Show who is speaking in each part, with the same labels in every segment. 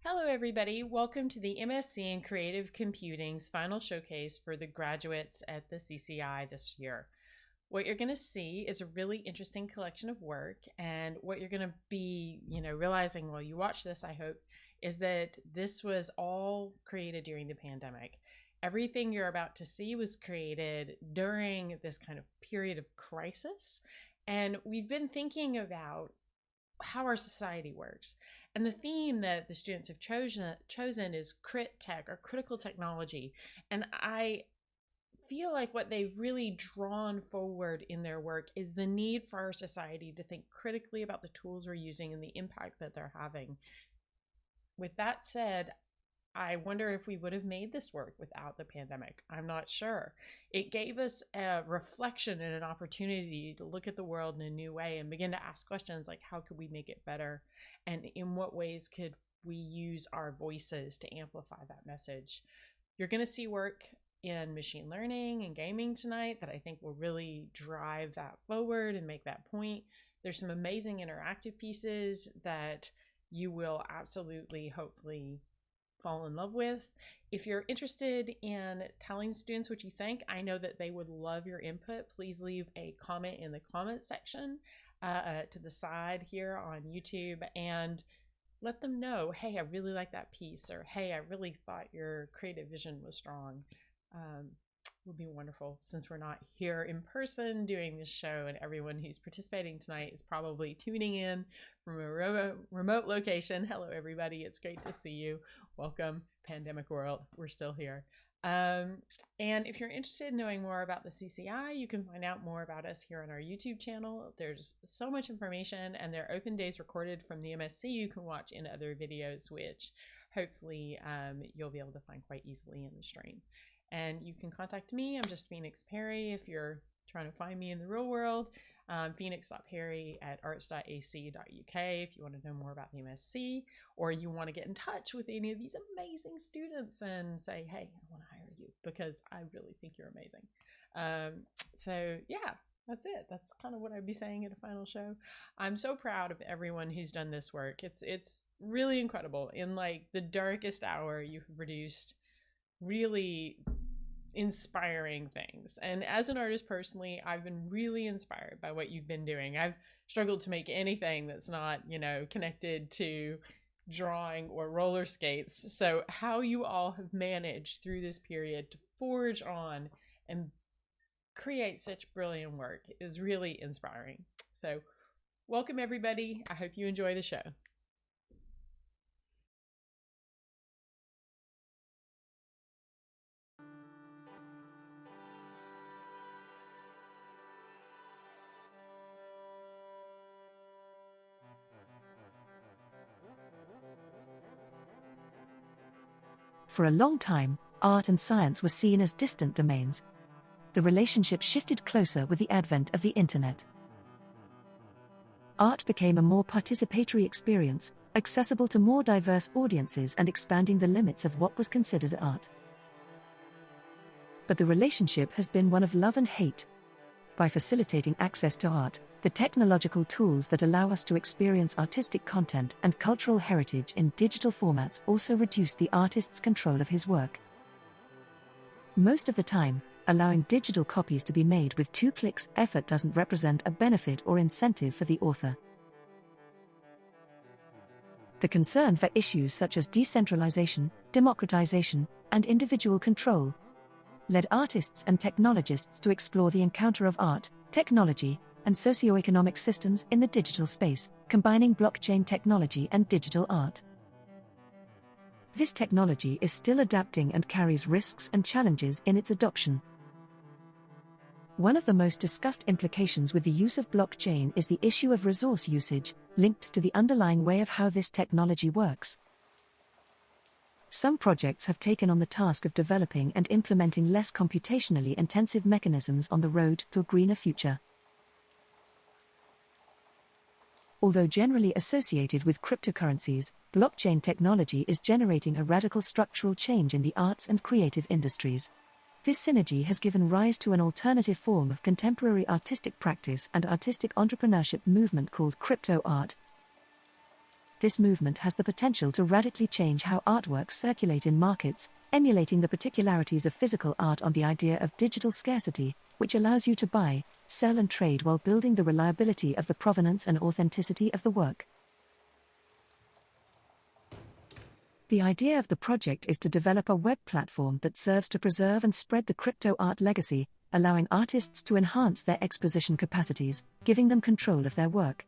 Speaker 1: Hello everybody, welcome to the MSc in Creative Computing's final showcase for the graduates at the CCI this year. What you're going to see is a really interesting collection of work, and what you're going to be, realizing while you watch this, I hope, is that this was all created during the pandemic. Everything you're about to see was created during this kind of period of crisis, and we've been thinking about how our society works. And the theme that the students have chosen is crit tech, or critical technology. And I feel like what they've really drawn forward in their work is the need for our society to think critically about the tools we're using and the impact that they're having. With that said, I wonder if we would have made this work without the pandemic. I'm not sure. It gave us a reflection and an opportunity to look at the world in a new way and begin to ask questions like, how could we make it better? And in what ways could we use our voices to amplify that message? You're going to see work in machine learning and gaming tonight that I think will really drive that forward and make that point. There's some amazing interactive pieces that you will absolutely, hopefully, fall in love with. If you're interested in telling students what you think, I know that they would love your input. Please leave a comment in the comment section to the side here on YouTube and let them know, hey, I really like that piece, or hey, I really thought your creative vision was strong. Would be wonderful, since we're not here in person doing this show, and everyone who's participating tonight is probably tuning in from a remote location. Hello everybody, it's great to see you. Welcome, pandemic world, we're still here. And if you're interested in knowing more about the CCI, you can find out more about us here on our YouTube channel. There's so much information, and there are open days recorded from the MSc you can watch in other videos, which hopefully you'll be able to find quite easily in the stream. And you can contact me. I'm just Phoenix Perry if you're trying to find me in the real world. Phoenix.perry@arts.ac.uk if you want to know more about the MSc, or you want to get in touch with any of these amazing students and say, hey, I want to hire you because I really think you're amazing. So yeah, that's it. That's kind of what I'd be saying at a final show. I'm so proud of everyone who's done this work. It's really incredible. In like the darkest hour, you've produced really inspiring things. And as an artist personally, I've been really inspired by what you've been doing. I've struggled to make anything that's not, connected to drawing or roller skates. So how you all have managed through this period to forge on and create such brilliant work is really inspiring. So welcome everybody. I hope you enjoy the show.
Speaker 2: For a long time, art and science were seen as distant domains. The relationship shifted closer with the advent of the internet. Art became a more participatory experience, accessible to more diverse audiences and expanding the limits of what was considered art. But the relationship has been one of love and hate. By facilitating access to art, the technological tools that allow us to experience artistic content and cultural heritage in digital formats also reduce the artist's control of his work. Most of the time, allowing digital copies to be made with 2 clicks effort doesn't represent a benefit or incentive for the author. The concern for issues such as decentralization, democratization, and individual control led artists and technologists to explore the encounter of art, technology, and socioeconomic systems in the digital space, combining blockchain technology and digital art. This technology is still adapting and carries risks and challenges in its adoption. One of the most discussed implications with the use of blockchain is the issue of resource usage, linked to the underlying way of how this technology works. Some projects have taken on the task of developing and implementing less computationally intensive mechanisms on the road to a greener future. Although generally associated with cryptocurrencies, blockchain technology is generating a radical structural change in the arts and creative industries. This synergy has given rise to an alternative form of contemporary artistic practice and artistic entrepreneurship movement called crypto art. This movement has the potential to radically change how artworks circulate in markets, emulating the particularities of physical art on the idea of digital scarcity, which allows you to buy, sell and trade while building the reliability of the provenance and authenticity of the work. The idea of the project is to develop a web platform that serves to preserve and spread the crypto art legacy, allowing artists to enhance their exposition capacities, giving them control of their work.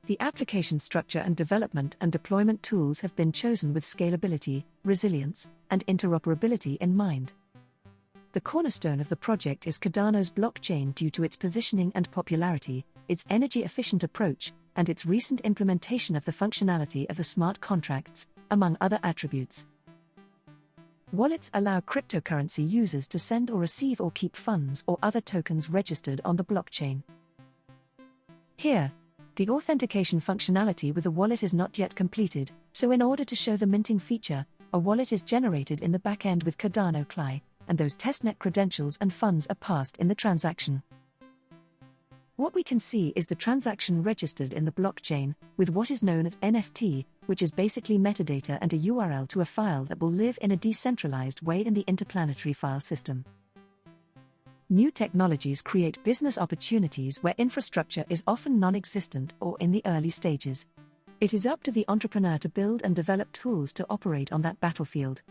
Speaker 2: The application structure and development and deployment tools have been chosen with scalability, resilience, and interoperability in mind. The cornerstone of the project is Cardano's blockchain due to its positioning and popularity, its energy-efficient approach, and its recent implementation of the functionality of the smart contracts, among other attributes. Wallets allow cryptocurrency users to send or receive or keep funds or other tokens registered on the blockchain. Here, the authentication functionality with the wallet is not yet completed, so in order to show the minting feature, a wallet is generated in the backend with Cardano CLI, and those testnet credentials and funds are passed in the transaction. What we can see is the transaction registered in the blockchain, with what is known as NFT, which is basically metadata and a URL to a file that will live in a decentralized way in the interplanetary file system. New technologies create business opportunities where infrastructure is often non-existent or in the early stages. It is up to the entrepreneur to build and develop tools to operate on that battlefield.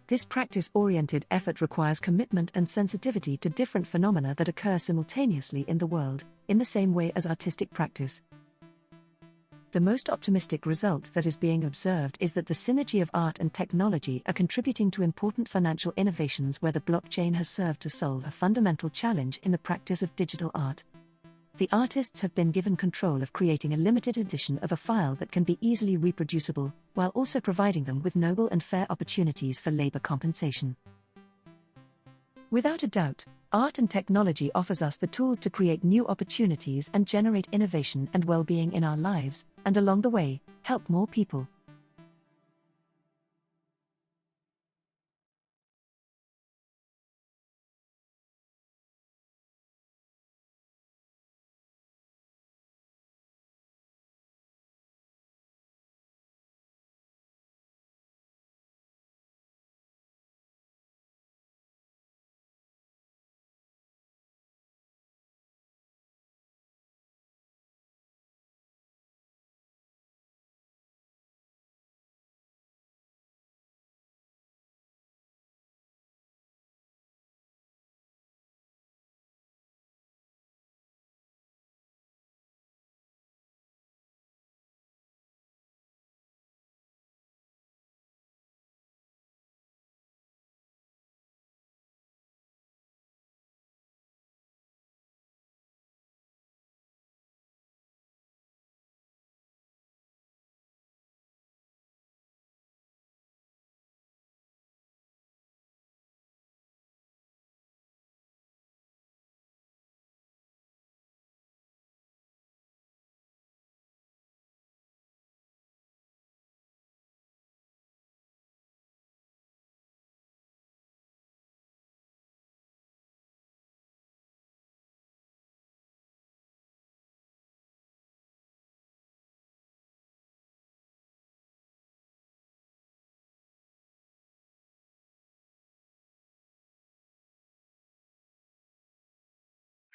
Speaker 2: This practice-oriented effort requires commitment and sensitivity to different phenomena that occur simultaneously in the world, in the same way as artistic practice. The most optimistic result that is being observed is that the synergy of art and technology are contributing to important financial innovations where the blockchain has served to solve a fundamental challenge in the practice of digital art. The artists have been given control of creating a limited edition of a file that can be easily reproducible, while also providing them with noble and fair opportunities for labor compensation. Without a doubt, art and technology offers us the tools to create new opportunities and generate innovation and well-being in our lives, and along the way, help more people.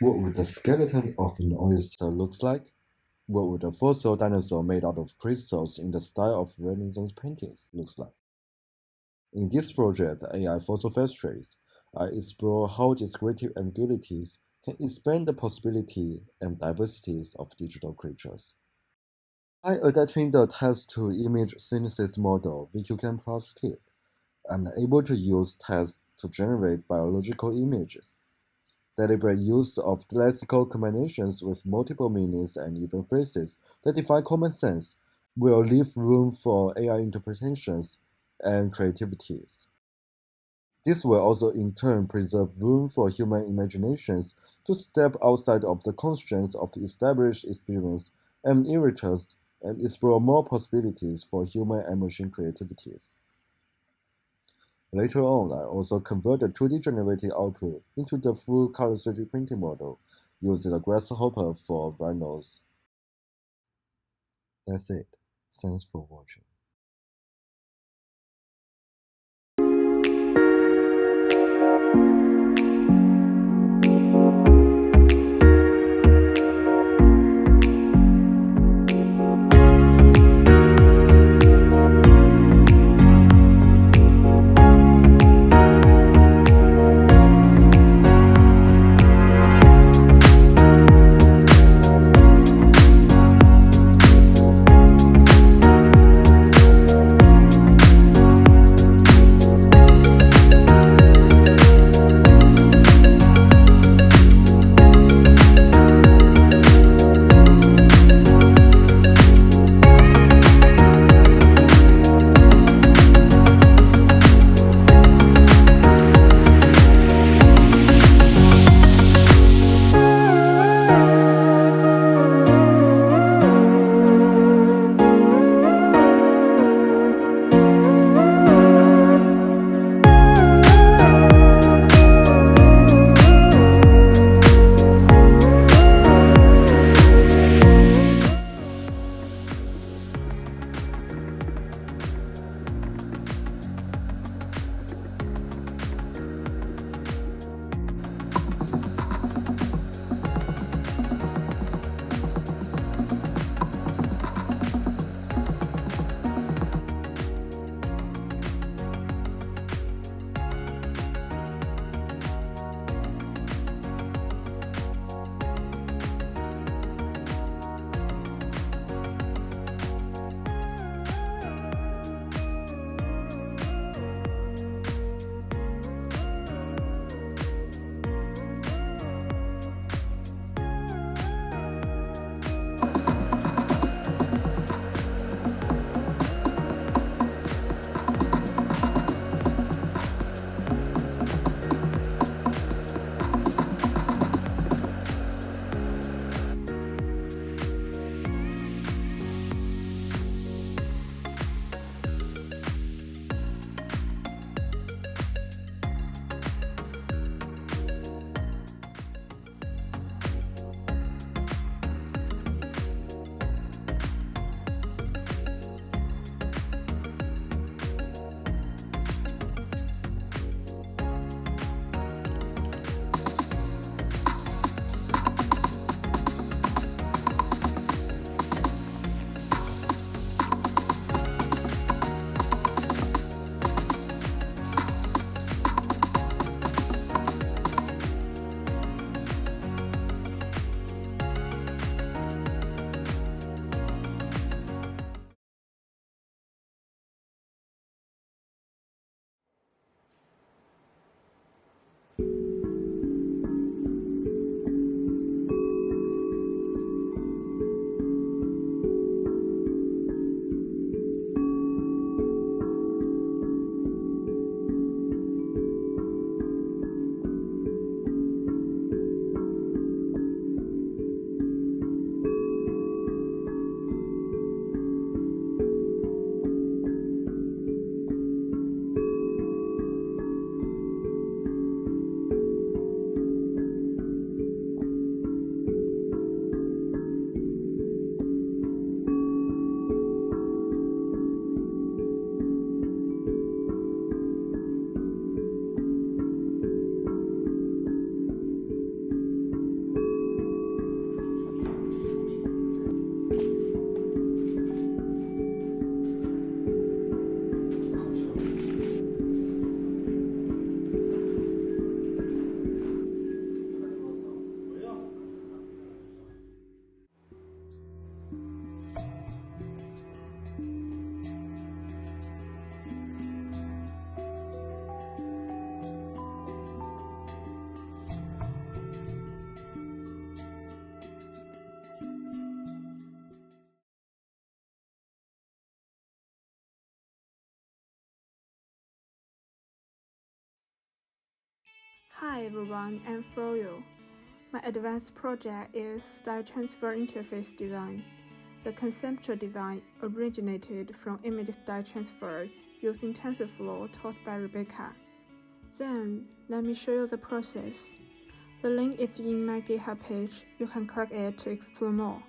Speaker 3: What would the skeleton of an oyster look like? What would a fossil dinosaur made out of crystals in the style of Renaissance paintings look like? In this project, AI Fossil Trace, I explore how descriptive ambiguities can expand the possibility and diversities of digital creatures. By adapting the text-to-image synthesis model VQCAM plus Kip, I'm able to use text to generate biological images. Deliberate use of lexical combinations with multiple meanings and even phrases that defy common sense will leave room for AI interpretations and creativities. This will also in turn preserve room for human imaginations to step outside of the constraints of established experience and irritants and explore more possibilities for human and machine creativities. Later on, I also converted 2D generated output into the full color 3D printing model, using the grasshopper for rhinos. That's it. Thanks for watching.
Speaker 4: Hi everyone, I'm Froyo. My advanced project is Style Transfer Interface Design. The conceptual design originated from image style transfer using TensorFlow taught by Rebecca. Then, let me show you the process. The link is in my GitHub page. You can click it to explore more.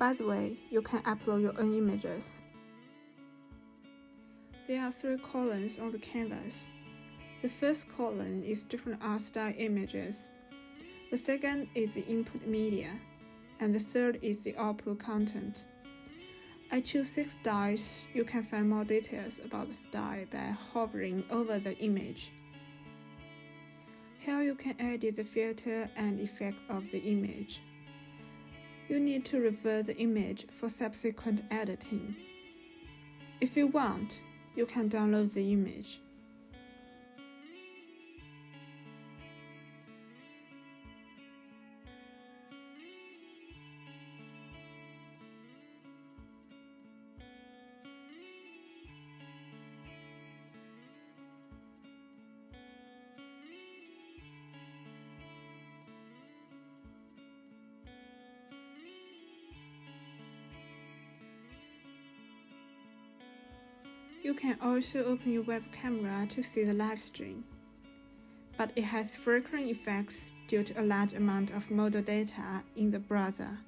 Speaker 4: By the way, you can upload your own images. There are 3 columns on the canvas. The first column is different art style images. The second is the input media, and the third is the output content. I choose 6 styles. You can find more details about the style by hovering over the image. Here you can edit the filter and effect of the image. You need to revert the image for subsequent editing. If you want, you can download the image. You can also open your web camera to see the live stream, but it has frequent effects due to a large amount of model data in the browser.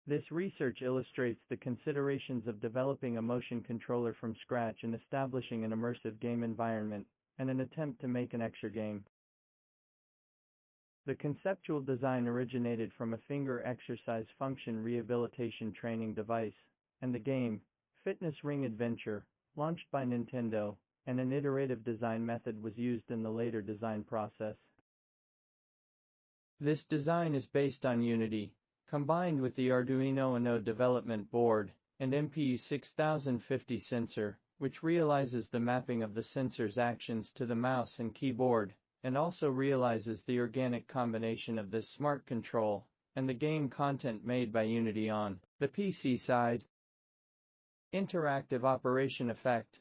Speaker 5: This research illustrates the considerations of developing a motion controller from scratch and establishing an immersive game environment, and an attempt to make an extra game. The conceptual design originated from a finger exercise function rehabilitation training device, and the game, Fitness Ring Adventure, launched by Nintendo, and an iterative design method was used in the later design process. This design is based on Unity, combined with the Arduino Uno development board, and MPU 6050 sensor, which realizes the mapping of the sensor's actions to the mouse and keyboard, and also realizes the organic combination of this smart control, and the game content made by Unity on the PC side. Interactive operation effect.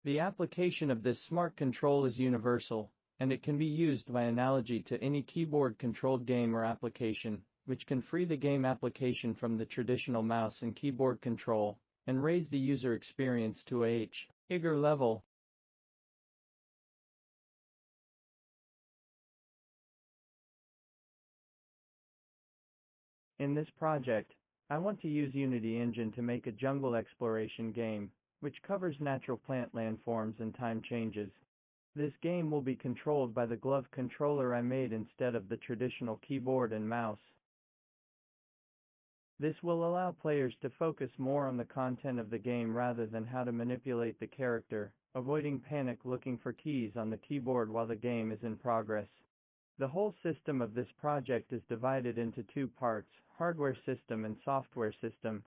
Speaker 5: The application of this smart control is universal, and it can be used by analogy to any keyboard-controlled game or application, which can free the game application from the traditional mouse and keyboard control, and raise the user experience to a higher level. In this project, I want to use Unity Engine to make a jungle exploration game, which covers natural plant landforms and time changes. This game will be controlled by the glove controller I made instead of the traditional keyboard and mouse. This will allow players to focus more on the content of the game rather than how to manipulate the character, avoiding panic looking for keys on the keyboard while the game is in progress. The whole system of this project is divided into 2 parts, hardware system and software system.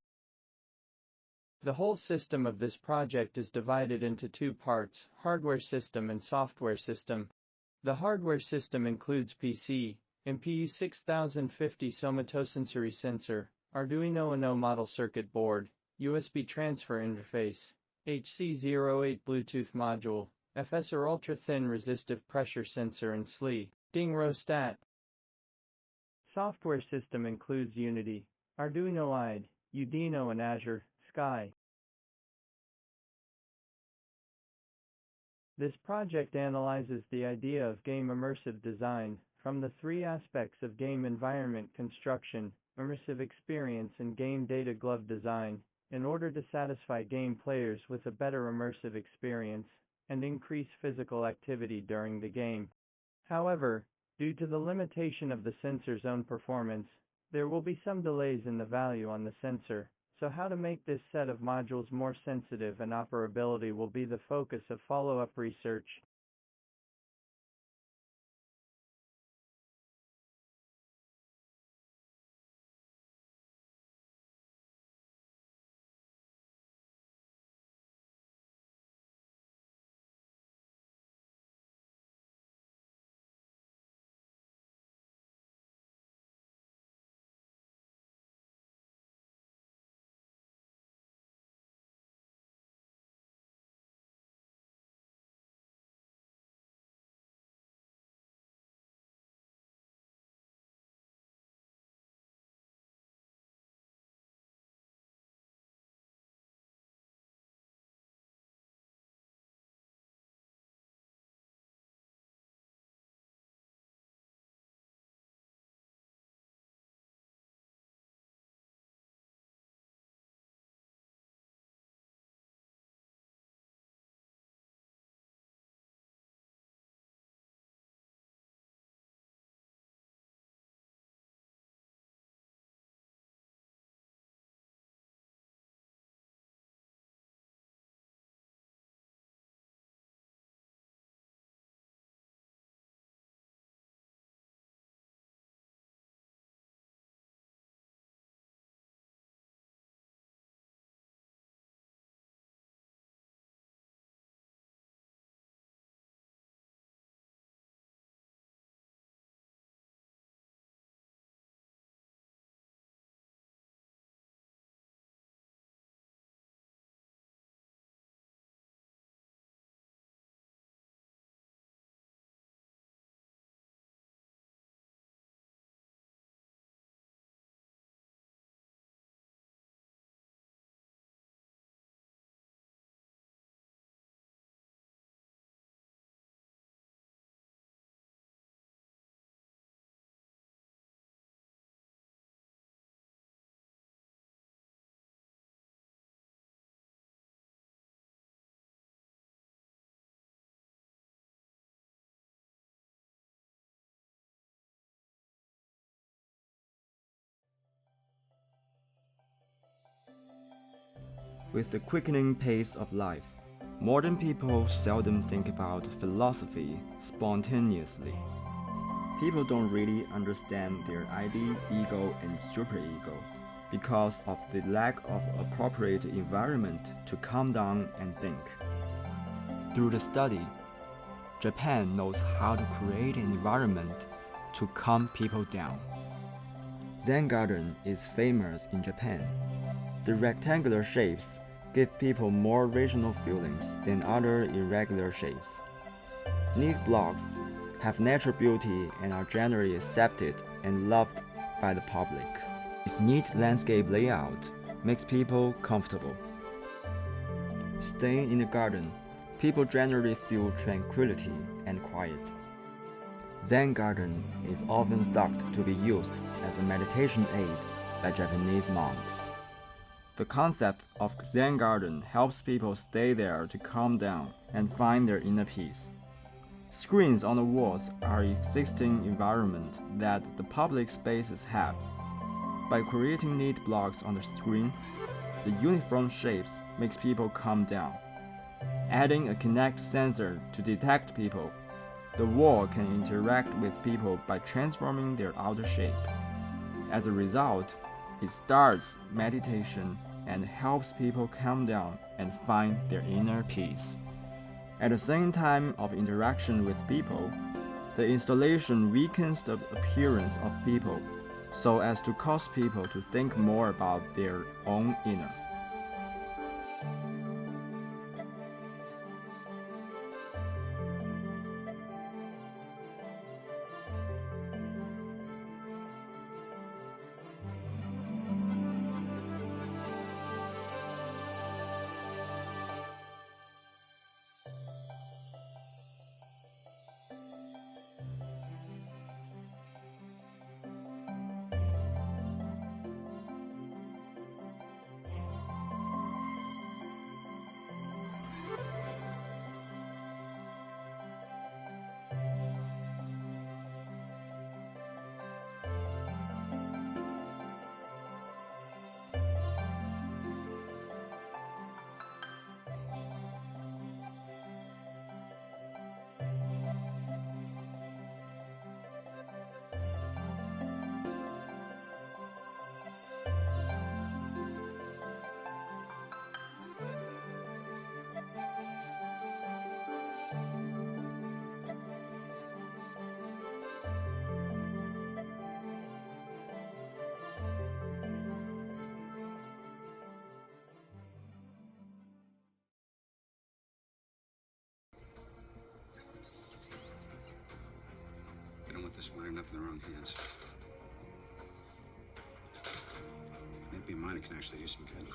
Speaker 5: The whole system of this project is divided into 2 parts, hardware system and software system. The hardware system includes PC, MPU 6050 somatosensory sensor, Arduino Uno model circuit board, USB transfer interface, HC08 Bluetooth module, FSR ultra-thin resistive pressure sensor and SLI, rostat. Software system includes Unity, Arduino IDE, Udino and Azure, Sky. This project analyzes the idea of game immersive design from the 3 aspects of game environment construction, immersive experience and game data glove design, in order to satisfy game players with a better immersive experience, and increase physical activity during the game. However, due to the limitation of the sensor's own performance, there will be some delays in the value on the sensor, so how to make this set of modules more sensitive and operability will be the focus of follow-up research.
Speaker 6: with the quickening pace of life. Modern people seldom think about philosophy spontaneously. People don't really understand their ID, ego, and superego because of the lack of appropriate environment to calm down and think. Through the study, Japan knows how to create an environment to calm people down. Zen garden is famous in Japan. The rectangular shapes give people more rational feelings than other irregular shapes. Neat blocks have natural beauty and are generally accepted and loved by the public. Its neat landscape layout makes people comfortable. Staying in the garden, people generally feel tranquility and quiet. Zen garden is often thought to be used as a meditation aid by Japanese monks. The concept of Zen garden helps people stay there to calm down and find their inner peace. Screens on the walls are existing environment that the public spaces have. By creating neat blocks on the screen, the uniform shapes makes people calm down. Adding a Kinect sensor to detect people, the wall can interact with people by transforming their outer shape. As a result, it starts meditation and helps people calm down and find their inner peace. At the same time of interaction with people, the installation weakens the appearance of people so as to cause people to think more about their own inner.
Speaker 7: I don't want this winding up in the wrong hands. Maybe mine can actually do some good.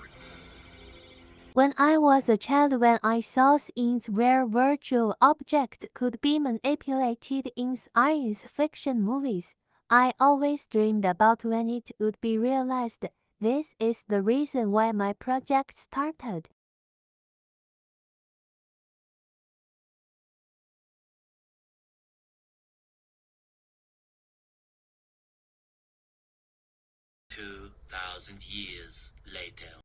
Speaker 8: When I was a child, when I saw scenes where virtual objects could be manipulated in science fiction movies, I always dreamed about when it would be realized. This is the reason why my project started.
Speaker 9: $2,000 later.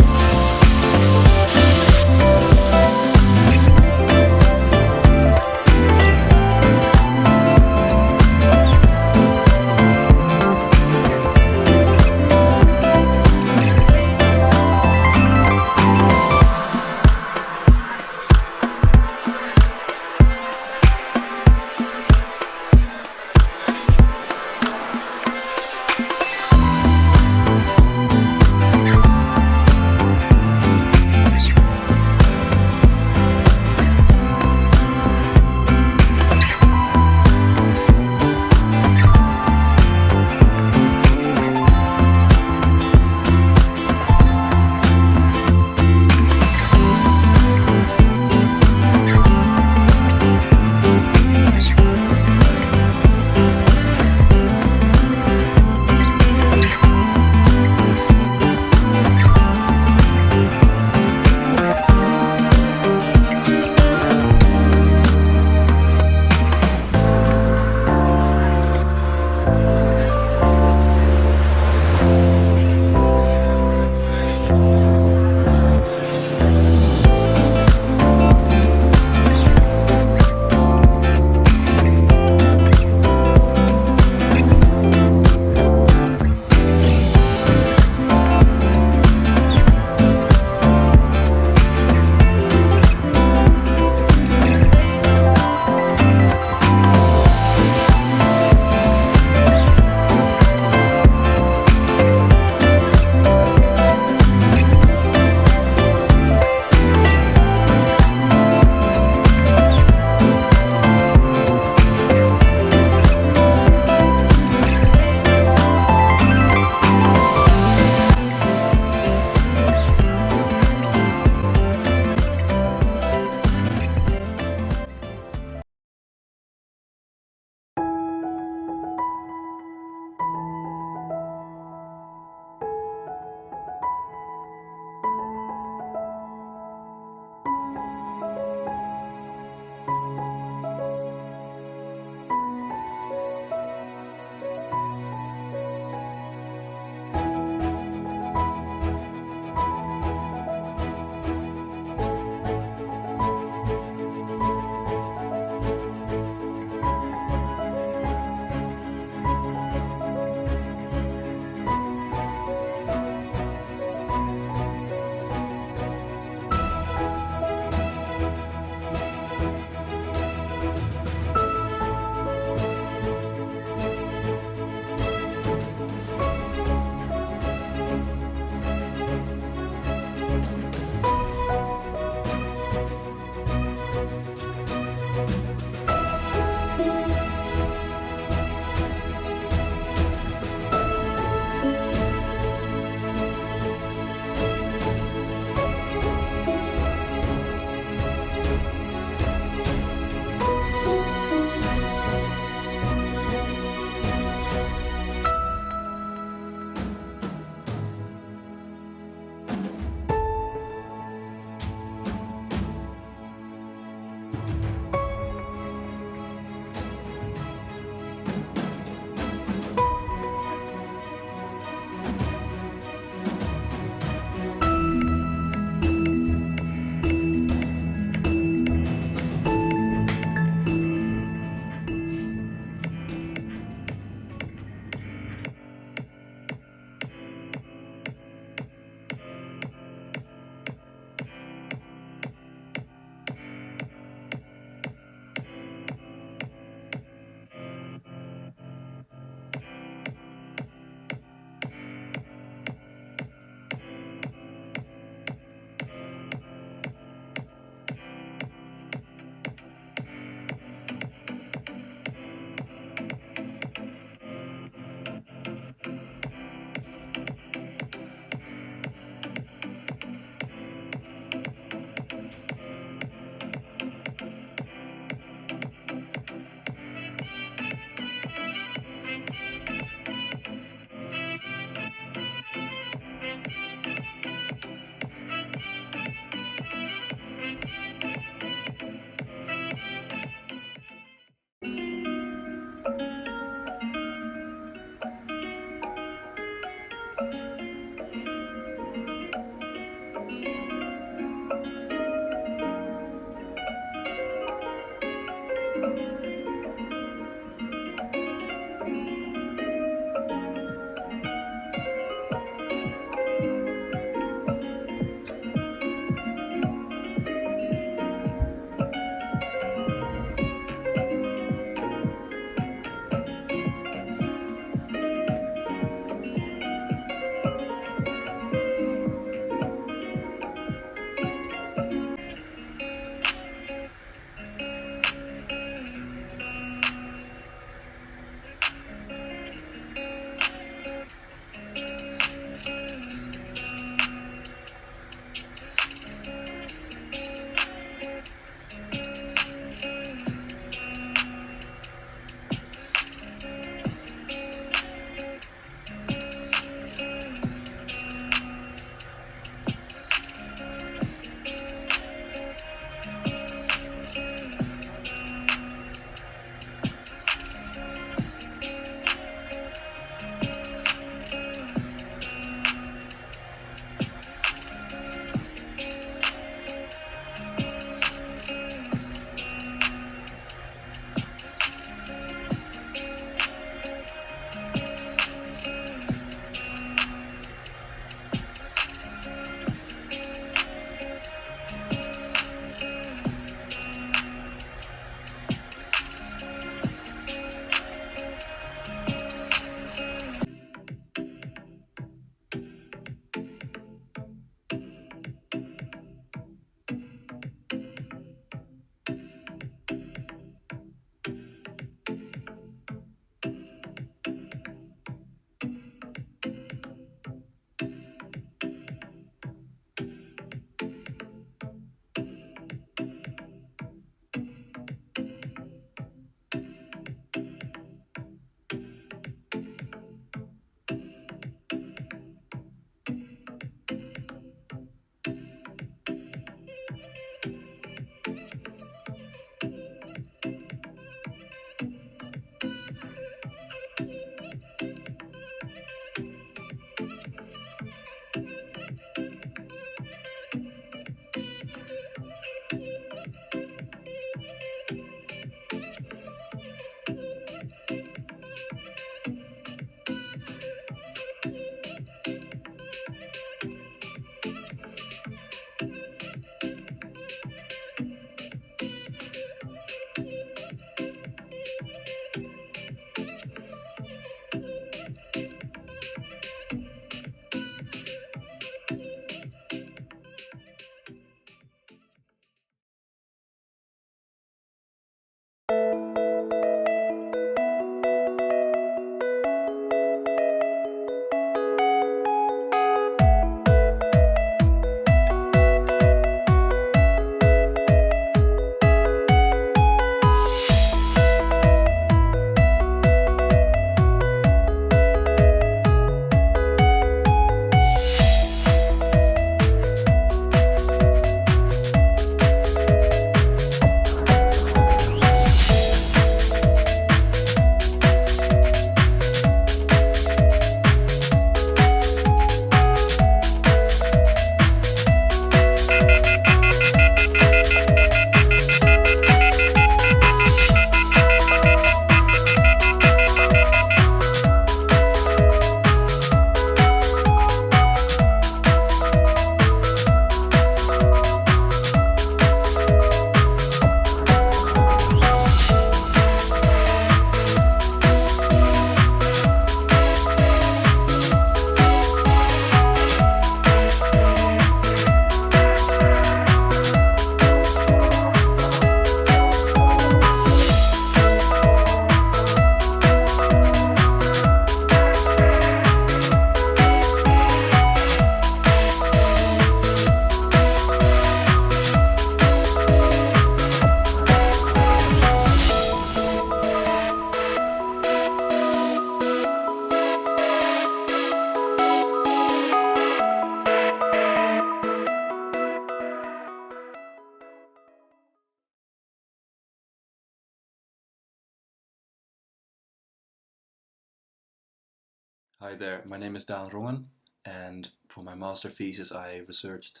Speaker 9: Hi there, my name is Daan Rongen, and for my master thesis I researched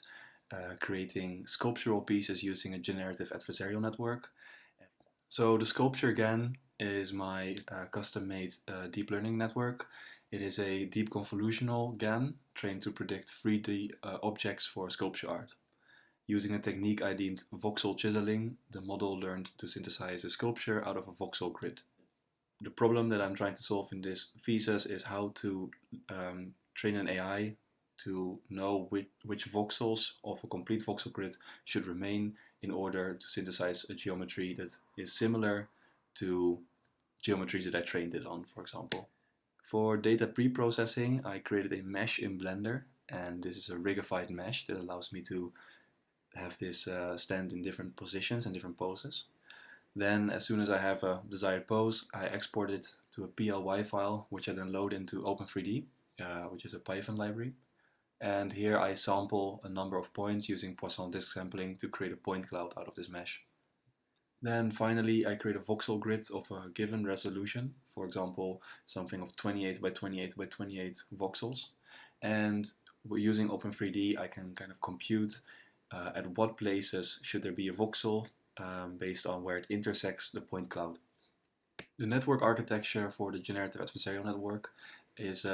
Speaker 9: creating sculptural pieces using a generative adversarial network. So the sculpture GAN is my custom-made deep learning network. It is a deep convolutional GAN trained to predict 3D objects for sculpture art. Using a technique I deemed voxel chiseling, the model learned to synthesize a sculpture out of a voxel grid. The problem that I'm trying to solve in this thesis is how to train an AI to know which voxels of a complete voxel grid should remain in order to synthesize a geometry that is similar to geometries that I trained it on, for example. For data pre-processing, I created a mesh in Blender, and this is a rigified mesh that allows me to have this stand in different positions and different poses. Then, as soon as I have a desired pose, I export it to a PLY file, which I then load into Open3D, which is a Python library. And here I sample a number of points using Poisson disk sampling to create a point cloud out of this mesh. Then finally I create a voxel grid of a given resolution, for example something of 28 by 28 by 28 voxels. And using Open3D I can kind of compute at what places should there be a voxel based on where it intersects the point cloud. The network architecture for the generative adversarial network is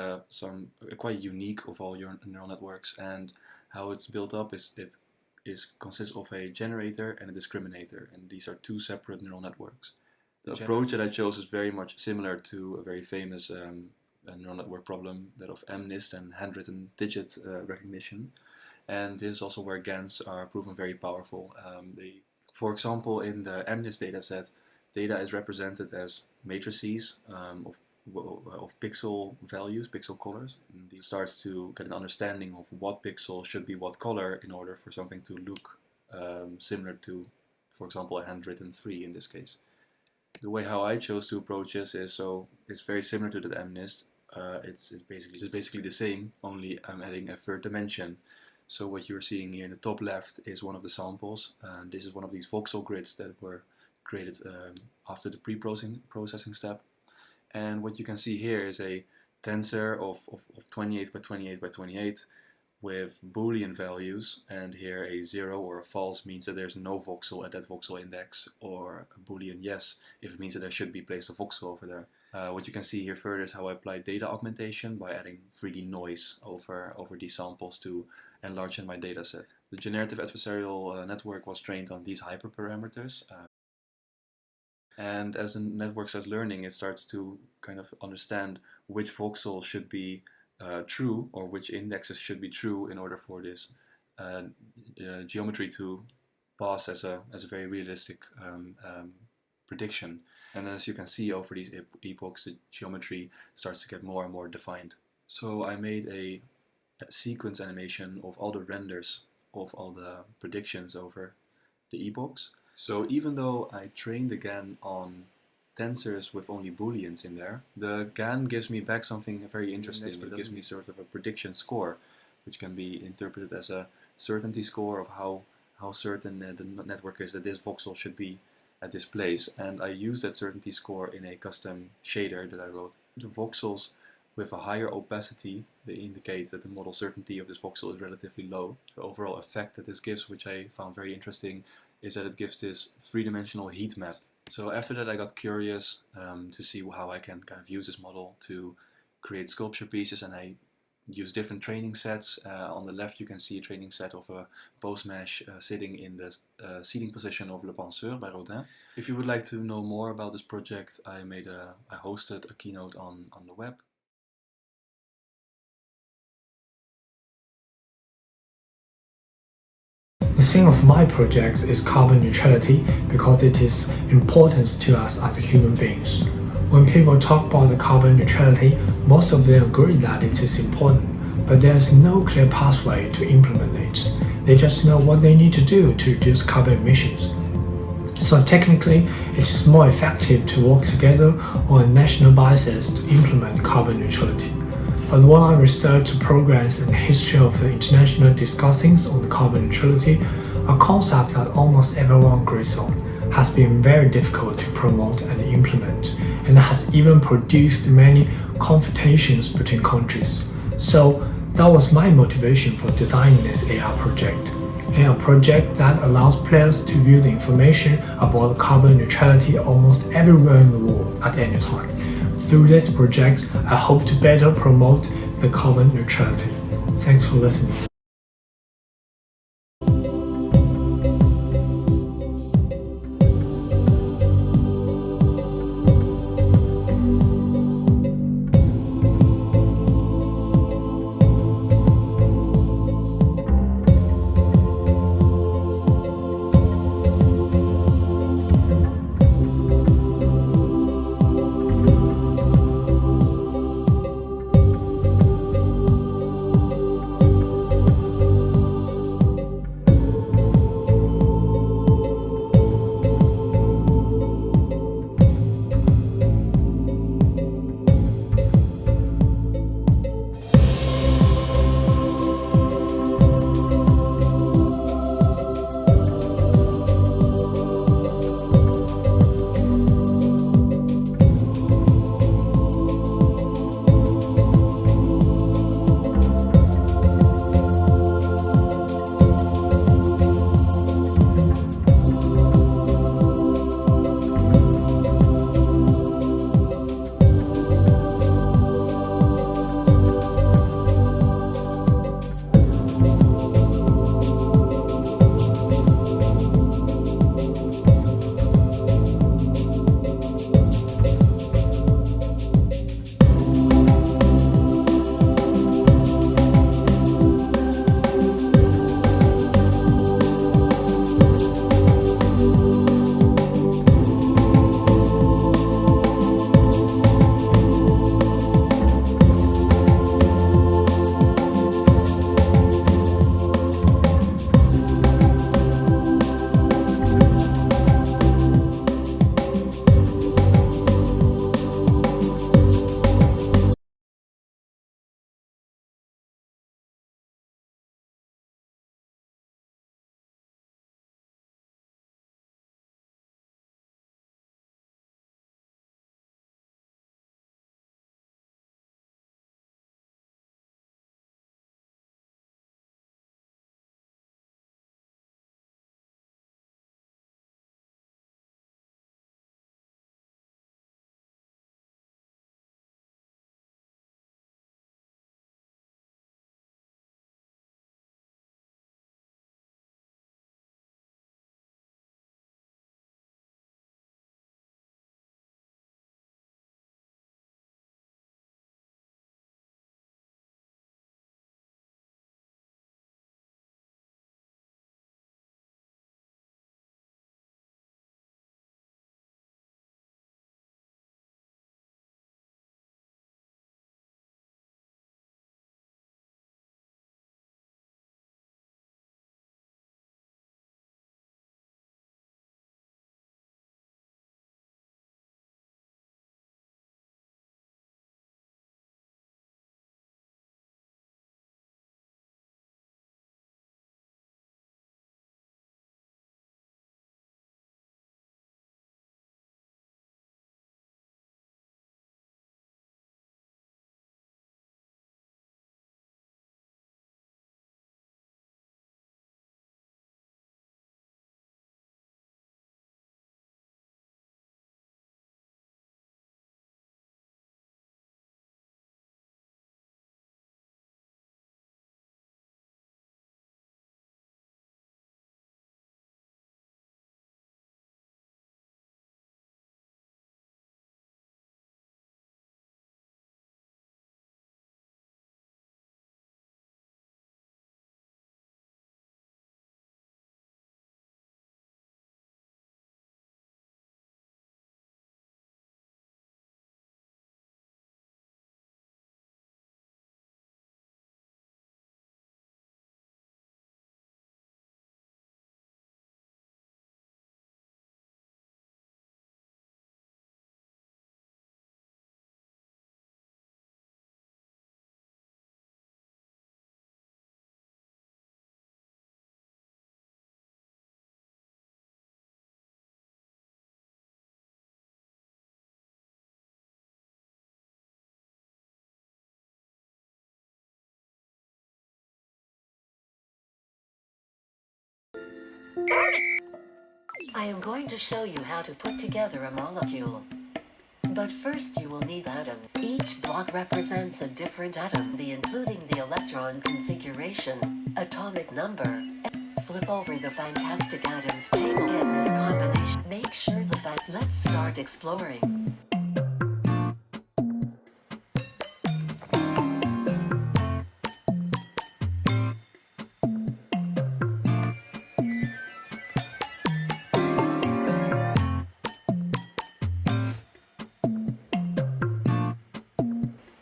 Speaker 9: quite unique of all your neural networks, and how it's built up is consists of a generator and a discriminator, and these are two separate neural networks. The approach that I chose is very much similar to a very famous neural network problem, that of MNIST and handwritten digit recognition, and this is also where GANs are proven very powerful. For example, in the MNIST dataset, data is represented as matrices of pixel values, pixel colors, and it starts to get an understanding of what pixel should be what color in order for something to look similar to, for example, a handwritten 3 in this case. The way how I chose to approach this is it's very similar to the MNIST. It's basically the same, only I'm adding a third dimension. So what you're seeing here in the top left is one of the samples, and this is one of these voxel grids that were created after the pre-processing step. And what you can see here is a tensor of 28 by 28 by 28 with Boolean values, and here a 0 or a false means that there's no voxel at that voxel index, or a Boolean yes if it means that there should be placed a voxel over there. What you can see here further is how I apply data augmentation by adding 3D noise over these samples to enlarge in my dataset. The generative adversarial network was trained on these hyperparameters. And as the network starts learning, it starts to kind of understand which voxel should be true, or which indexes should be true in order for this geometry to pass as a very realistic prediction. And as you can see over these epochs, the geometry starts to get more and more defined. So I made a sequence animation of all the renders of all the predictions over the epochs. So even though I trained the GAN on tensors with only Booleans in there, the GAN gives me back something very interesting. It gives me sort of a prediction score, which can be interpreted as a certainty score of how certain the network is that this voxel should be at this place. And I use that certainty score in a custom shader that I wrote. The voxels with a higher opacity, they indicate that the model certainty of this voxel is relatively low. The overall effect that this gives, which I found very interesting, is that it gives this three-dimensional heat map. So after that I got curious to see how I can kind of use this model to create sculpture pieces, and I use different training sets. On the left you can see a training set of a pose mesh sitting in the seating position of Le Penseur by Rodin. If you would like to know more about this project, I hosted a keynote on the web.
Speaker 10: The theme of my project is carbon neutrality because it is important to us as human beings. When people talk about the carbon neutrality, most of them agree that it is important, but there is no clear pathway to implement it. They just know what they need to do to reduce carbon emissions. So technically, it is more effective to work together on a national basis to implement carbon neutrality. But when I researched the progress and history of the international discussions on carbon neutrality, a concept that almost everyone agrees on, has been very difficult to promote and implement, and has even produced many confrontations between countries. So that was my motivation for designing this AI project. and a project that allows players to view the information about carbon neutrality almost everywhere in the world at any time. Through this project, I hope to better promote the carbon neutrality. Thanks for listening.
Speaker 11: I am going to show you how to put together a molecule. But first you will need atom. Each block represents a different atom, including the electron configuration, atomic number. Flip over the fantastic atoms table. Get this combination. Make sure Let's start exploring.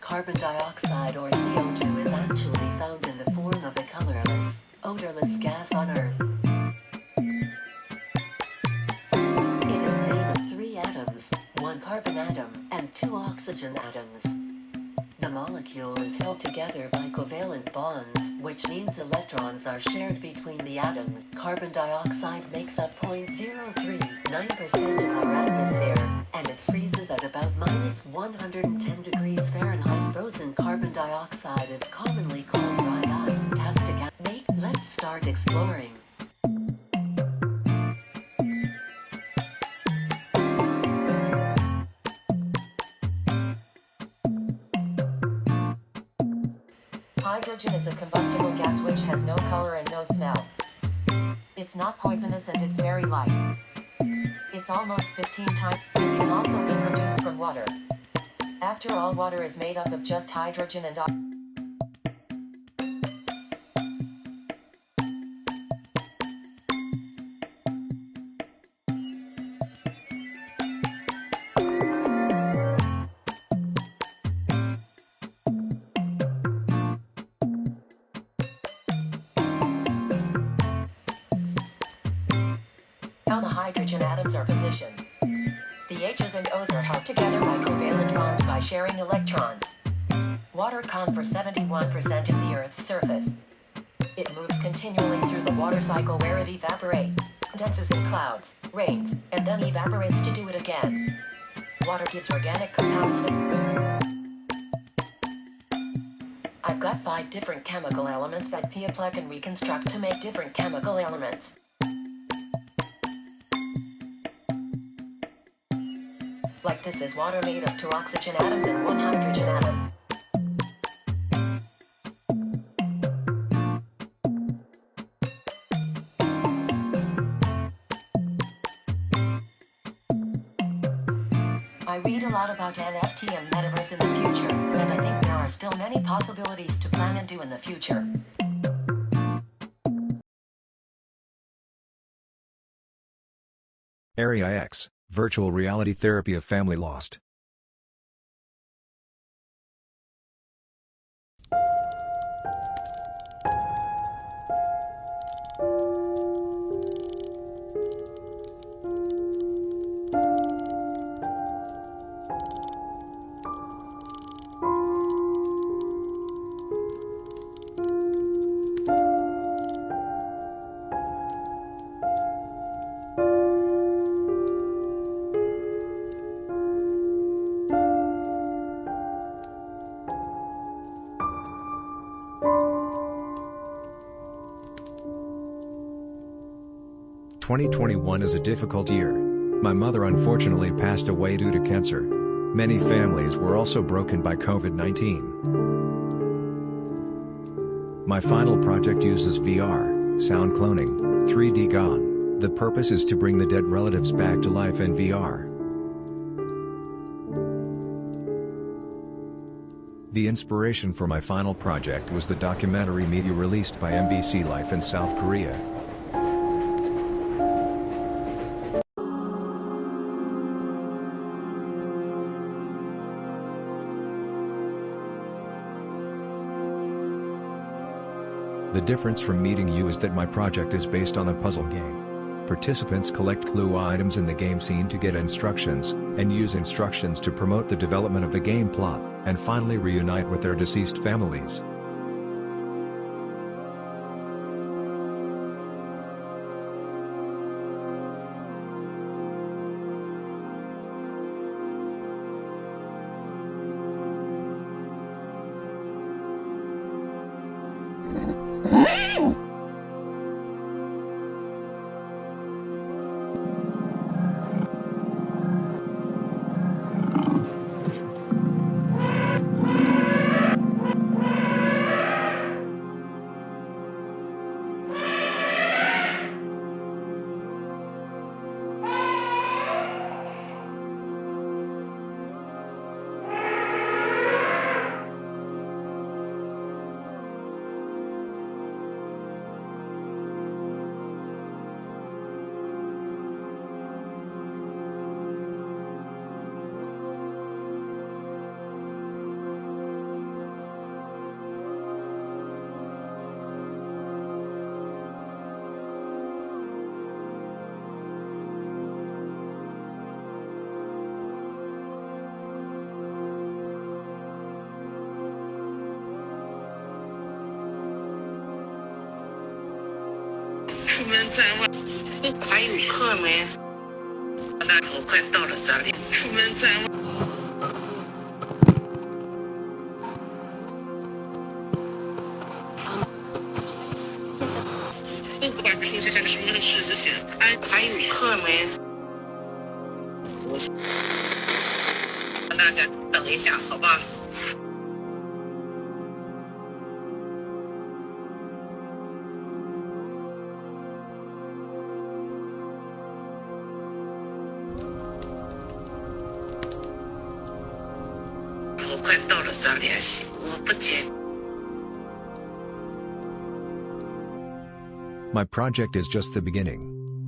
Speaker 11: Carbon dioxide or CO2 is actually found in the form of a colorless, odorless gas on Earth. It is made of 3 atoms, 1 carbon atom, and 2 oxygen atoms. The molecule is held together by covalent bonds, which means electrons are shared between the atoms. Carbon dioxide makes up 0.039% of our atmosphere, and it freezes at about minus 110 degrees Fahrenheit. Frozen carbon dioxide is commonly called dry eye. Let's start exploring.
Speaker 12: Hydrogen is a combustible gas which has no color and no smell. It's not poisonous and it's very light. It's almost 15 times. It can also be produced from water. After all, water is made up of just hydrogen and oxygen. How the hydrogen atoms are positioned. The H's and O's are held together by covalent bonds by sharing electrons. Water accounts for 71% of the Earth's surface. It moves continually through the water cycle where it evaporates, denses in clouds, rains, and then evaporates to do it again. Water gives organic compounds that... I've got 5 different chemical elements that Pia can reconstruct to make different chemical elements. Like this is water made of 2 oxygen atoms and 1 hydrogen atom. I read a lot about NFT and metaverse in the future, and I think there are still many possibilities to plan and do in the future.
Speaker 13: Area X, Virtual Reality Therapy of Family Lost. "2021 is a difficult year. My mother unfortunately passed away due to cancer. Many families were also broken by COVID-19. My final project uses VR, sound cloning, 3D GAN. The purpose is to bring the dead relatives back to life in VR. The inspiration for my final project was the documentary Minyue released by MBC Life in South Korea. The difference from Meeting You is that my project is based on a puzzle game. Participants collect clue items in the game scene to get instructions, and use instructions to promote the development of the game plot, and finally reunite with their deceased families.
Speaker 14: 门在外，还有课没？那我快到了这里，出门在外。不管出现什么事之前，还有课没？大家等一下，好吧？我快到了再联系，我不接。
Speaker 13: My project is just the beginning.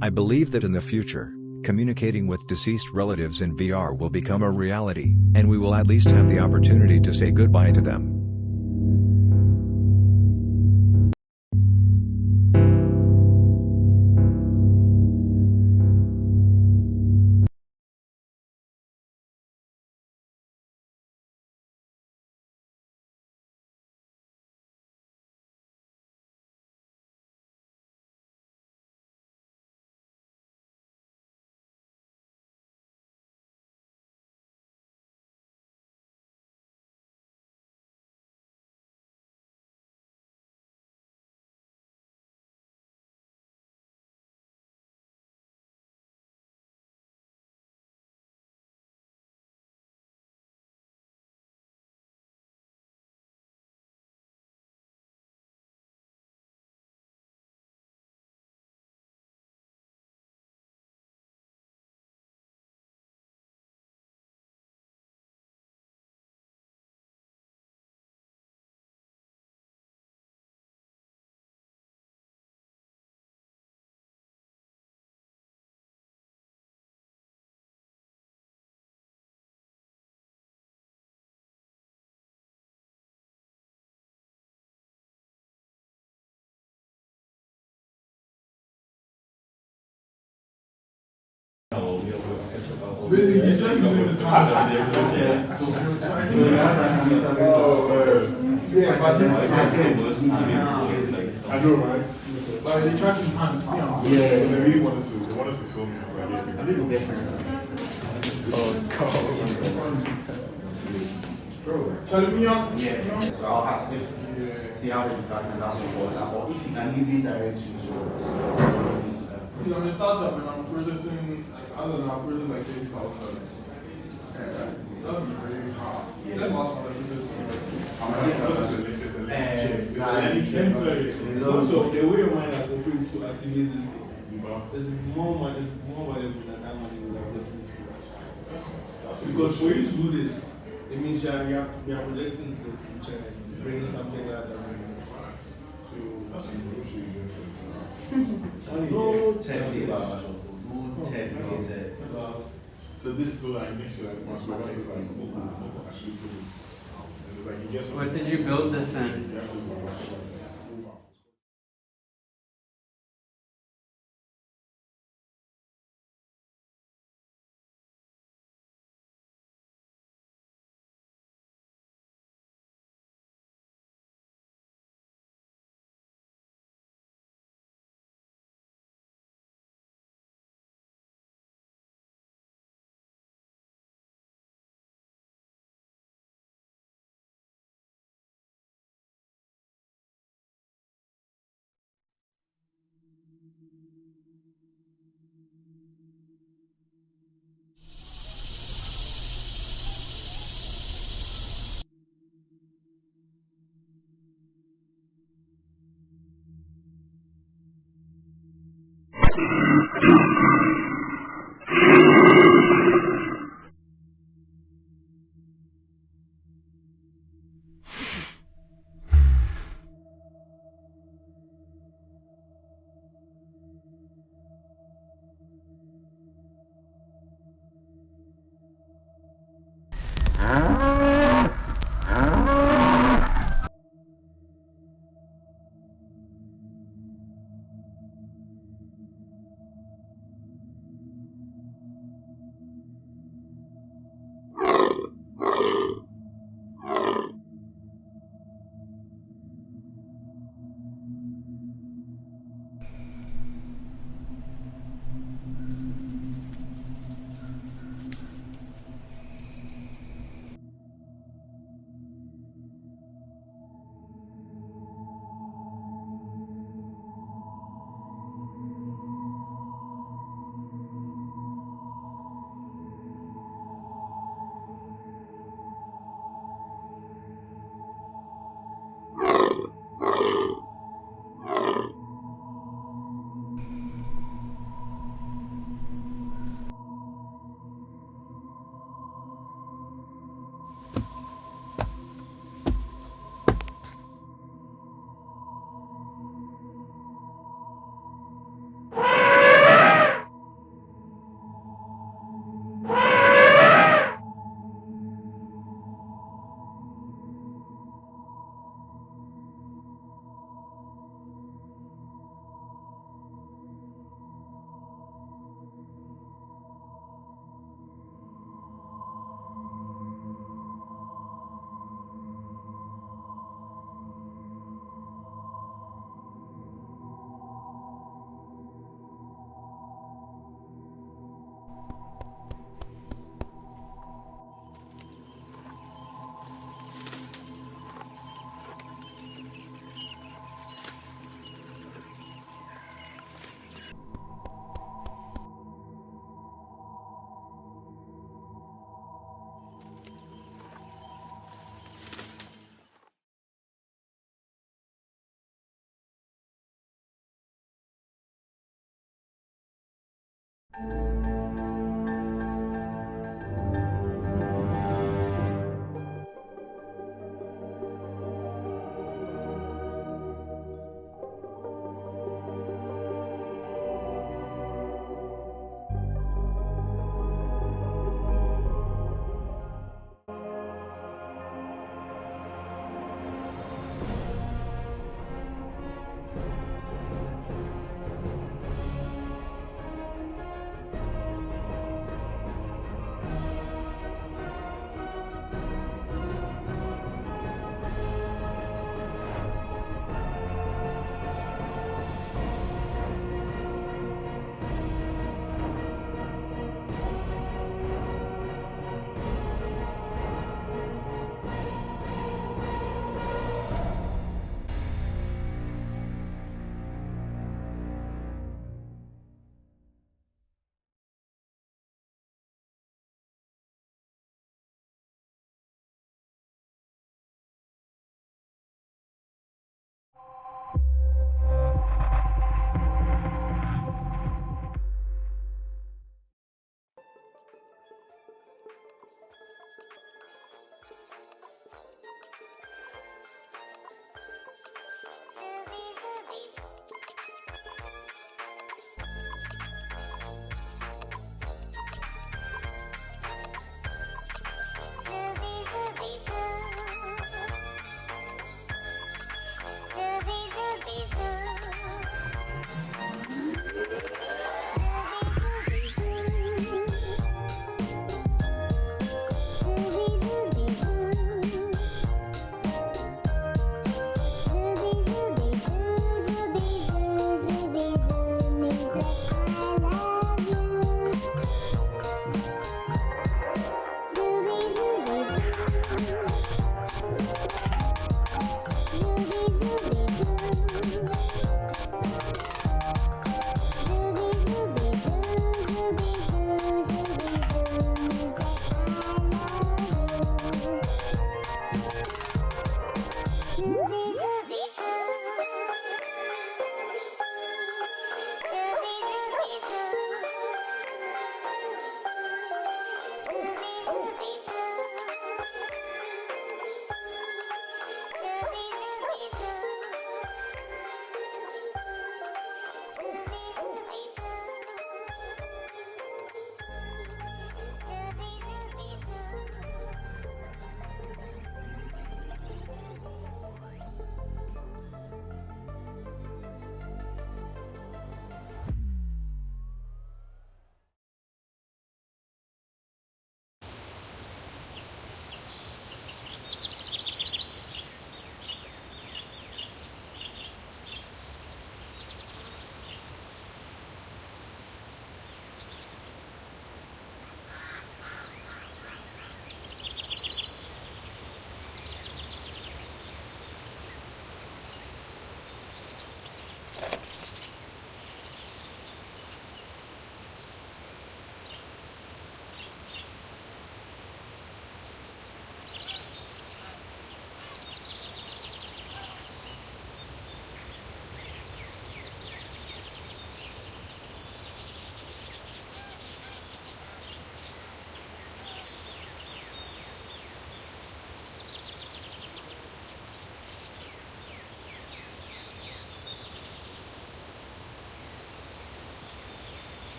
Speaker 13: I believe that in the future, communicating with deceased relatives in VR will become a reality, and we will at least have the opportunity to say goodbye to them.
Speaker 15: I know, right? But they tried to hand it down. Yeah, they really wanted to. They wanted to film it. I think the best answer. Oh, it's cold. Charlie, me up?
Speaker 16: Yeah. So I'll ask if the average department also was that, or if you can even direct you to
Speaker 15: you know, I'm a startup and I'm processing, like, I don't know, I'm processing like 30,000 dollars. That would be really hard. Yeah. That must
Speaker 17: also, the way your mind is open to activate this thing, there's more money, more valuable than that money would have gotten into production. Because for you to do this, it means you are projecting to the future and bringing something that doesn't make sense. So that's
Speaker 16: no tech, no tech related.
Speaker 15: So this is like next year, like once my wife is like, Coco actually put this out. And it's like, you get
Speaker 18: what did you build this in?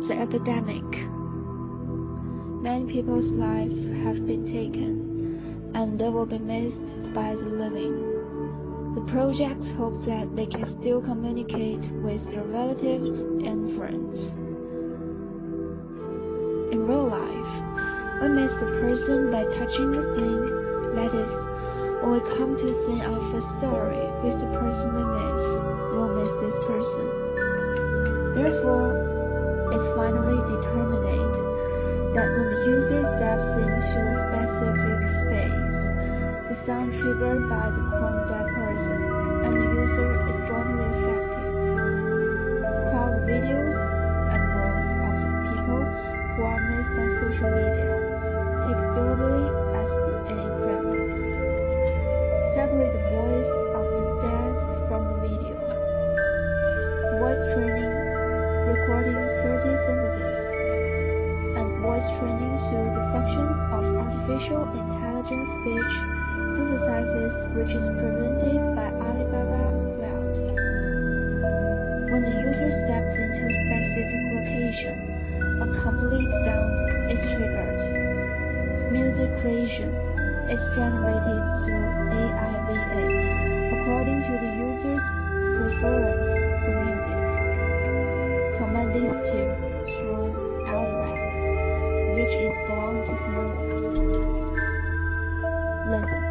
Speaker 18: The epidemic. Many people's lives have been taken, and they will be missed by the living. The projects hope that they can still communicate with their relatives and friends. In real life, we miss the person by touching the thing. That is, when we come to think of a story with the person we miss, we'll miss this person. Therefore, it's finally determined that when the user steps into a specific space, the sound triggered by the cloned that person, and the user is jointly affected. Crowd videos and words of the people who are missed on social media. Take Bilibili as an example. Separate the voice of the dead from the video. Voice training, recording 30 sentences, and voice training through the function of artificial intelligence speech synthesizes, which is presented by Alibaba Cloud. When the user steps into a specific location, a complete sound is triggered. Music creation is generated through AIVA according to the user's preference for music. Command these two through Alarac, which is belongs to small. Listen.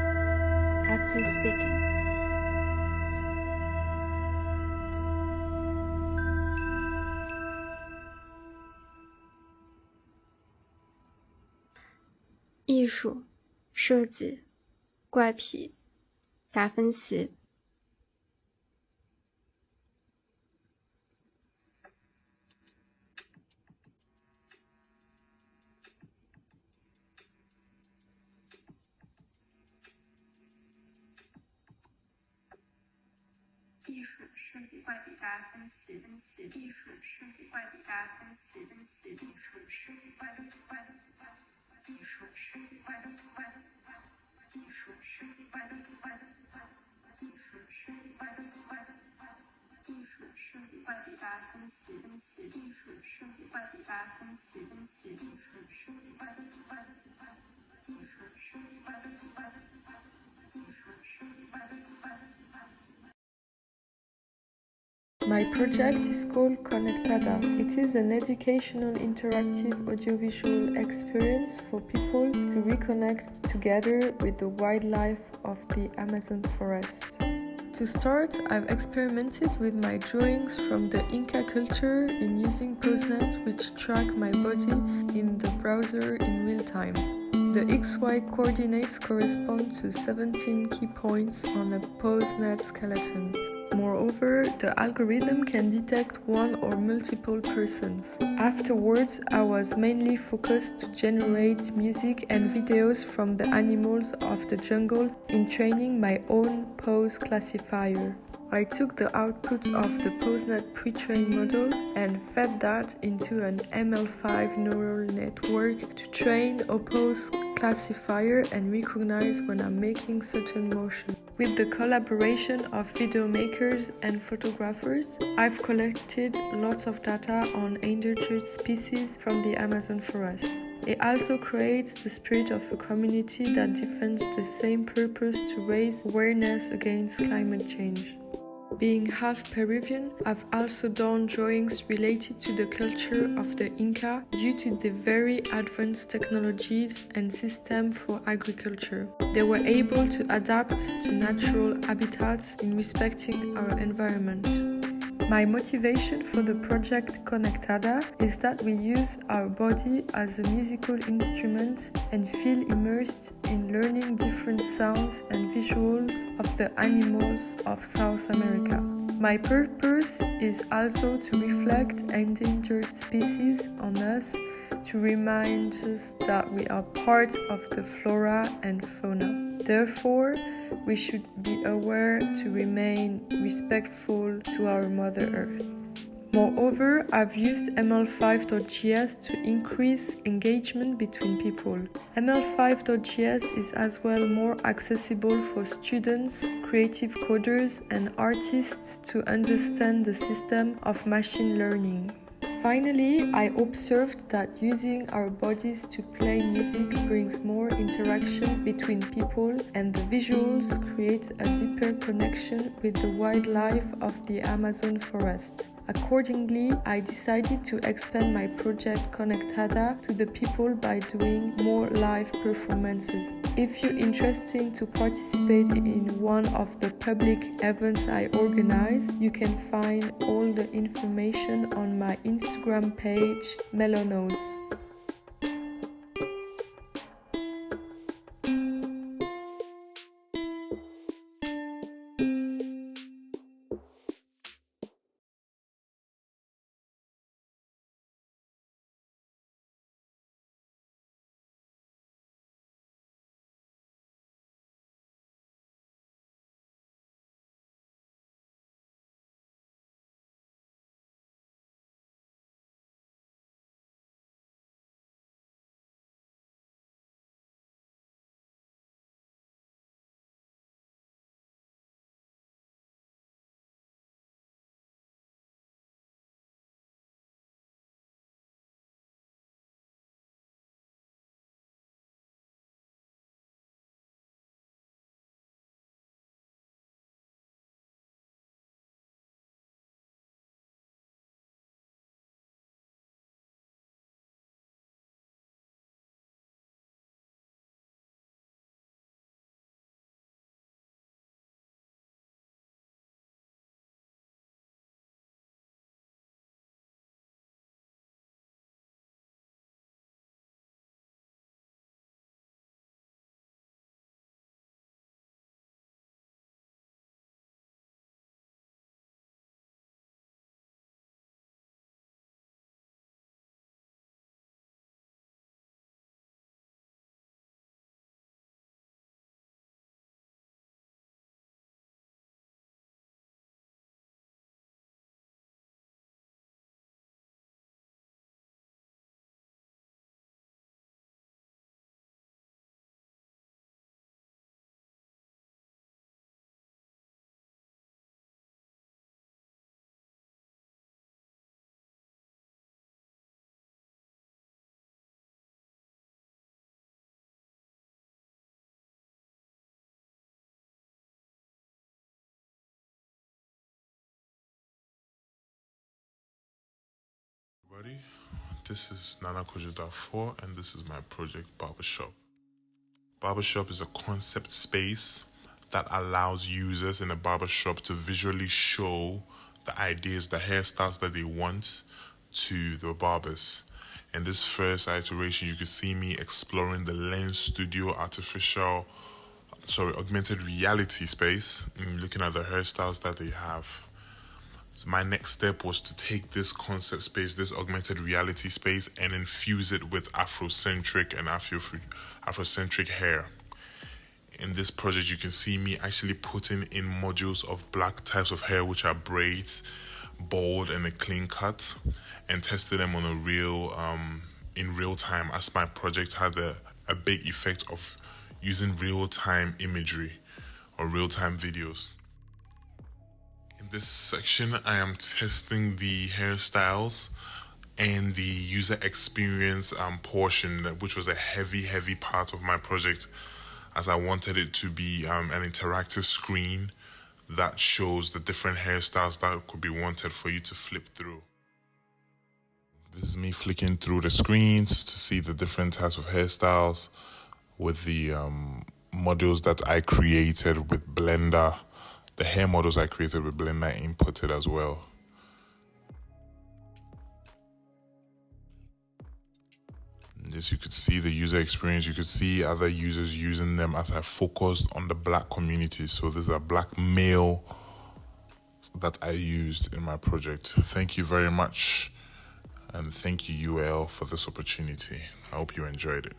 Speaker 18: Active speaking.
Speaker 19: 艺术、设计、怪癖、达芬奇。
Speaker 20: 艺术设计怪笔达芬奇，艺术设计怪笔达芬奇，艺术设计怪笔艺术设计怪笔艺术设计怪笔艺术设计怪笔艺术设计怪笔达芬奇，艺术设计怪笔达芬奇，艺术设计怪笔艺术设计怪笔艺术设计怪笔。
Speaker 21: My project is called Conectada. It is an educational interactive audiovisual experience for people to reconnect together with the wildlife of the Amazon forest. To start, I've experimented with my drawings from the Inca culture in using PostNet, which track my body in the browser in real time. The XY coordinates correspond to 17 key points on a PostNet skeleton. Moreover, the algorithm can detect one or multiple persons. Afterwards, I was mainly focused to generate music and videos from the animals of the jungle in training my own pose classifier. I took the output of the PostNet pre-trained model and fed that into an ML5 neural network to train a pose classifier and recognize when I'm making certain motion. With the collaboration of video makers and photographers, I've collected lots of data on endangered species from the Amazon forest. It also creates the spirit of a community that defends the same purpose to raise awareness against climate change. Being half Peruvian, I've also done drawings related to the culture of the Inca due to the very advanced technologies and system for agriculture. They were able to adapt to natural habitats in respecting our environment. My motivation for the project Conectada is that we use our body as a musical instrument and feel immersed in learning different sounds and visuals of the animals of South America. My purpose is also to reflect endangered species on us, to remind us that we are part of the flora and fauna. Therefore, we should be aware to remain respectful to our Mother Earth. Moreover, I've used ML5.js to increase engagement between people. ML5.js is as well more accessible for students, creative coders, and artists to understand the system of machine learning. Finally, I observed that using our bodies to play music brings more interaction between people, and the visuals create a deeper connection with the wildlife of the Amazon forest. Accordingly, I decided to expand my project Conectada to the people by doing more live performances. If you're interested to participate in one of the public events I organize, you can find all the information on my Instagram page, Melonos.
Speaker 15: Everybody, this is Nana Kojo Darfoor, and this is my project Barbershop. Barbershop is a concept space that allows users in a barbershop to visually show the ideas, the hairstyles that they want to the barbers. In this first iteration, you can see me exploring the Lens Studio augmented reality space and looking at the hairstyles that they have. So my next step was to take this concept space, this augmented reality space, and infuse it with Afrocentric and Afrocentric hair. In this project, you can see me actually putting in modules of black types of hair, which are braids, bald, and a clean cut, and tested them on in real time, as my project had a big effect of using real-time imagery or real-time videos. In this section, I am testing the hairstyles and the user experience portion, which was a heavy part of my project, as I wanted it to be an interactive screen that shows the different hairstyles that could be wanted for you to flip through. This is me flicking through the screens to see the different types of hairstyles with the models that I created with Blender. The hair models I created with Blender inputted as well. As you could see the user experience, you could see other users using them as I focused on the black community. So this is a black male that I used in my project. Thank you very much. And thank you, UL, for this opportunity. I hope you enjoyed it.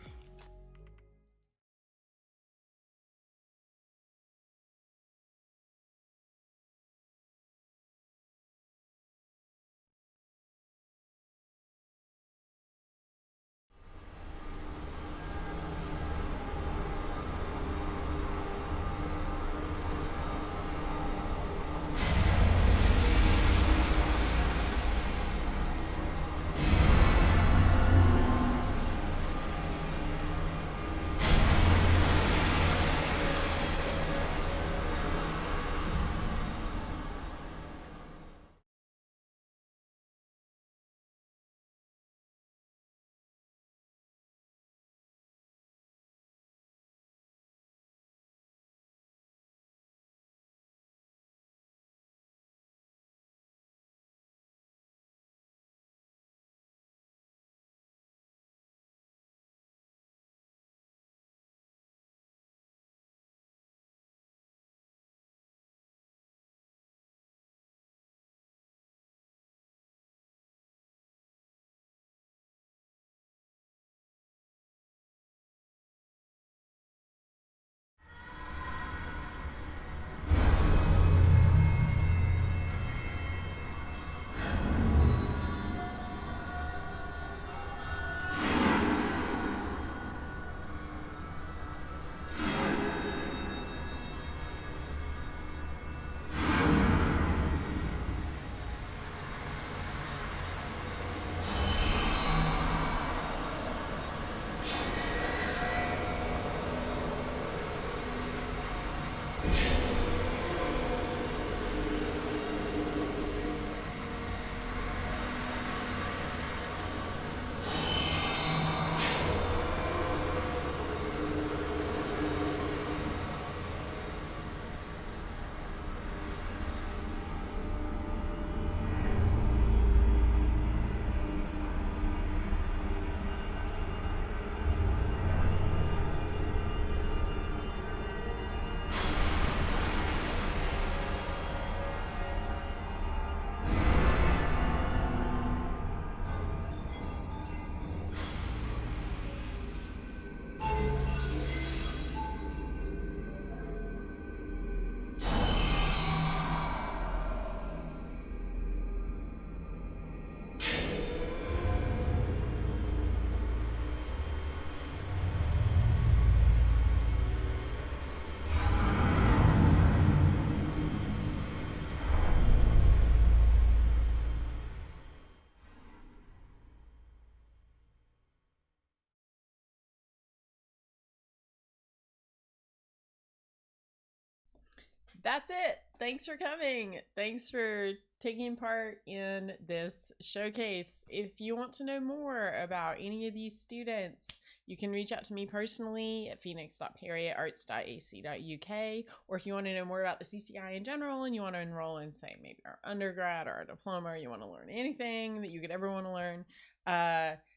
Speaker 1: That's it. Thanks for coming. Thanks for taking part in this showcase. If you want to know more about any of these students, you can reach out to me personally at phoenix.perry@arts.ac.uk, or if you want to know more about the CCI in general and you want to enroll in, say, maybe our undergrad or our diploma, or you want to learn anything that you could ever want to learn,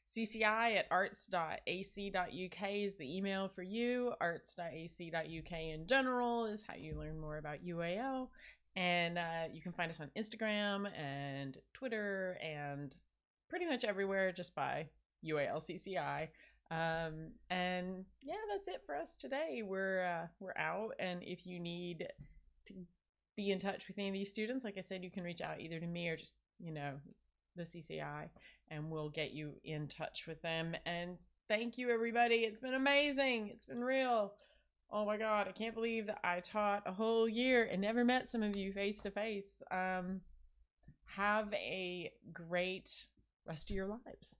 Speaker 1: CCI@arts.ac.uk is the email for you. Arts.ac.uk in general is how you learn more about UAL. And you can find us on Instagram and Twitter and pretty much everywhere just by UAL CCI. And yeah, that's it for us today. We're out, and if you need to be in touch with any of these students, like I said, you can reach out either to me or just, the CCI, and we'll get you in touch with them. And thank you, everybody. It's been amazing. It's been real. Oh my God, I can't believe that I taught a whole year and never met some of you face to face. Have a great rest of your lives.